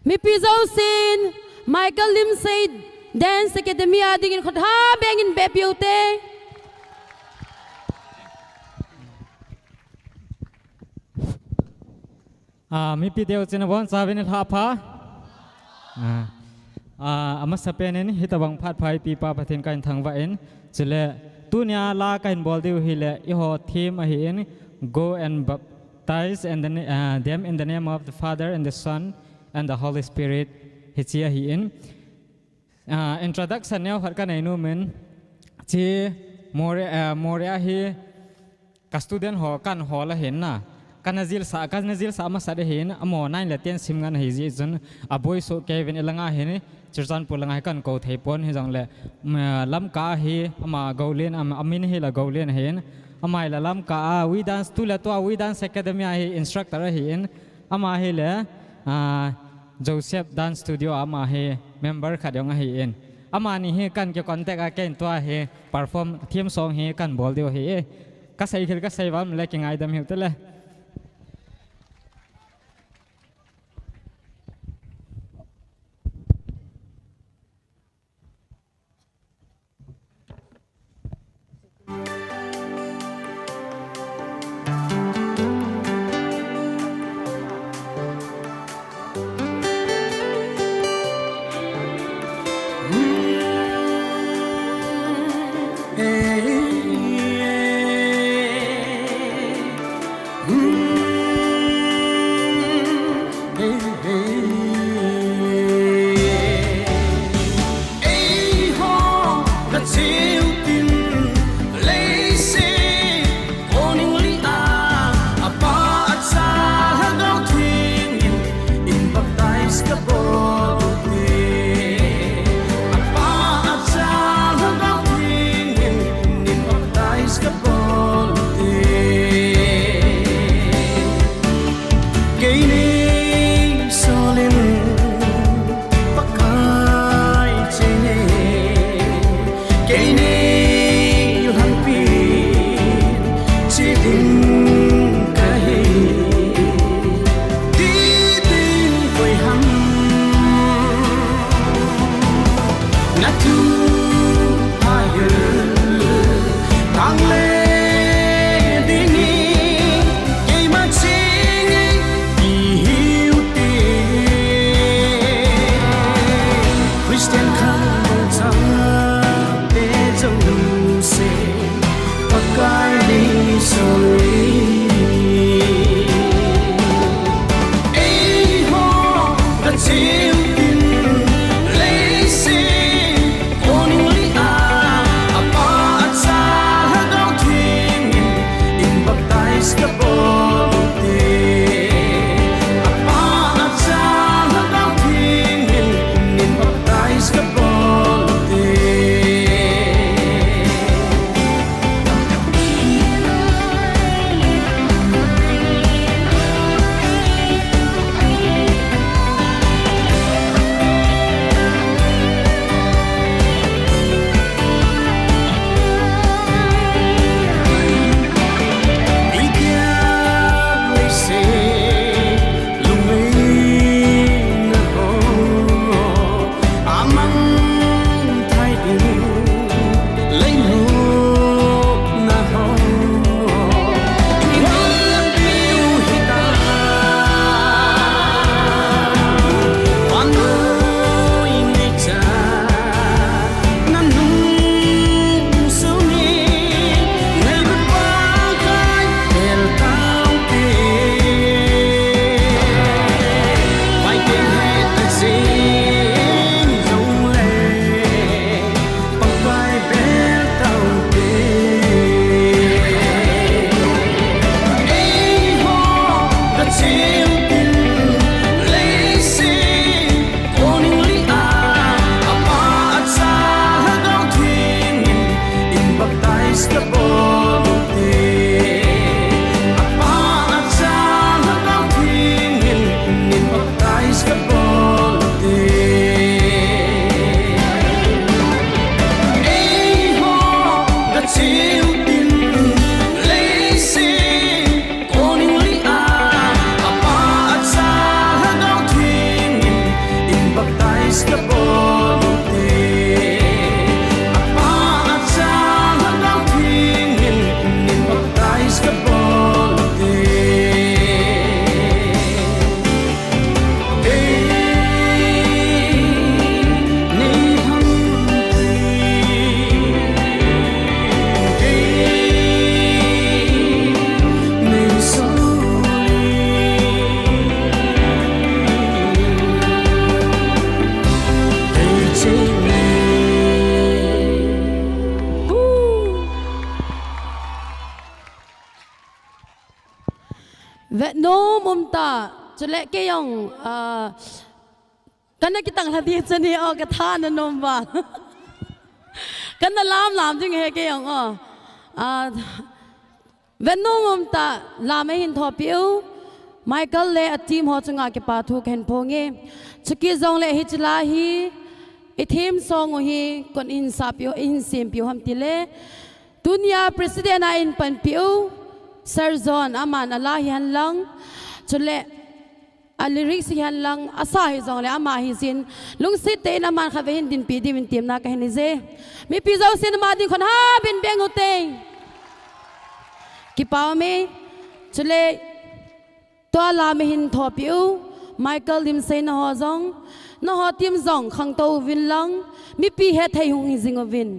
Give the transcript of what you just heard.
mi pizo sin Michael Lim say dance academy ading in khotha beng in bepiute mi pi deu chena bon sabin thapa ama sapen ni hitabang phat phai pi pa pathin kan thangwa en chile tunya la kain bol deu hile I ho theme a hi en go and baptise and them in the name of the Father and the Son and the Holy Spirit hichia hi en introduction neu phat kan ai nu men chi Moreh hi ka student ho kan ho la hen na kanazil sa ma sa de hen amo nine la ten sim ngan hi ji jun aboi so kevin elanga hen chirchan pulanga kan ko thepon hi jong le lam ka hi ama golen ama amin hi la golen hen amai la lam ka we dance tu la to we dance academy hi instructor hi en ama hi le Joseph dance studio ama hi member khadong hi en ama ni hi kan ke contact a ken to hi perform theme song hi kan bol dio hi ka sai khil ka sai wam le ki ngai dam hi tele มตาจุเลเกยองกันนักตั้งทัดีจะนี่ออกกระทานนมบานกันน่ะลามจึงเฮเกยองเวนนุ่มตาลามหินทอปิวไมเคิลเล่ทีมหัวจงอาเก็บปาทุกเห็นพงเงชุกิจงเล่ฮิจลาฮีอีทีมซองฮีคนอินซาปิวอินซิมปิวฮัมติเล่ดุนยาประธานาอินปันปิวเซอร์จอนอามันอัลลาฮิฮันลังจุเลอัลลิริกสิฮันลังอาซาฮิจงเล่อามาฮิซินลุงสิเตนอามันข้าเวหินดินปีดิวินทีมนักเฮนิเซมีปีเจ้าสินมาดินคนฮาบินเบงอุเตงกิปาวเมจุเลตัวลาเมหินทอปิวไมเคิลลิมเซนฮอซองนฮอทีมซองขังโตวินลังมีปีเฮไทยหงฮิซิงวิน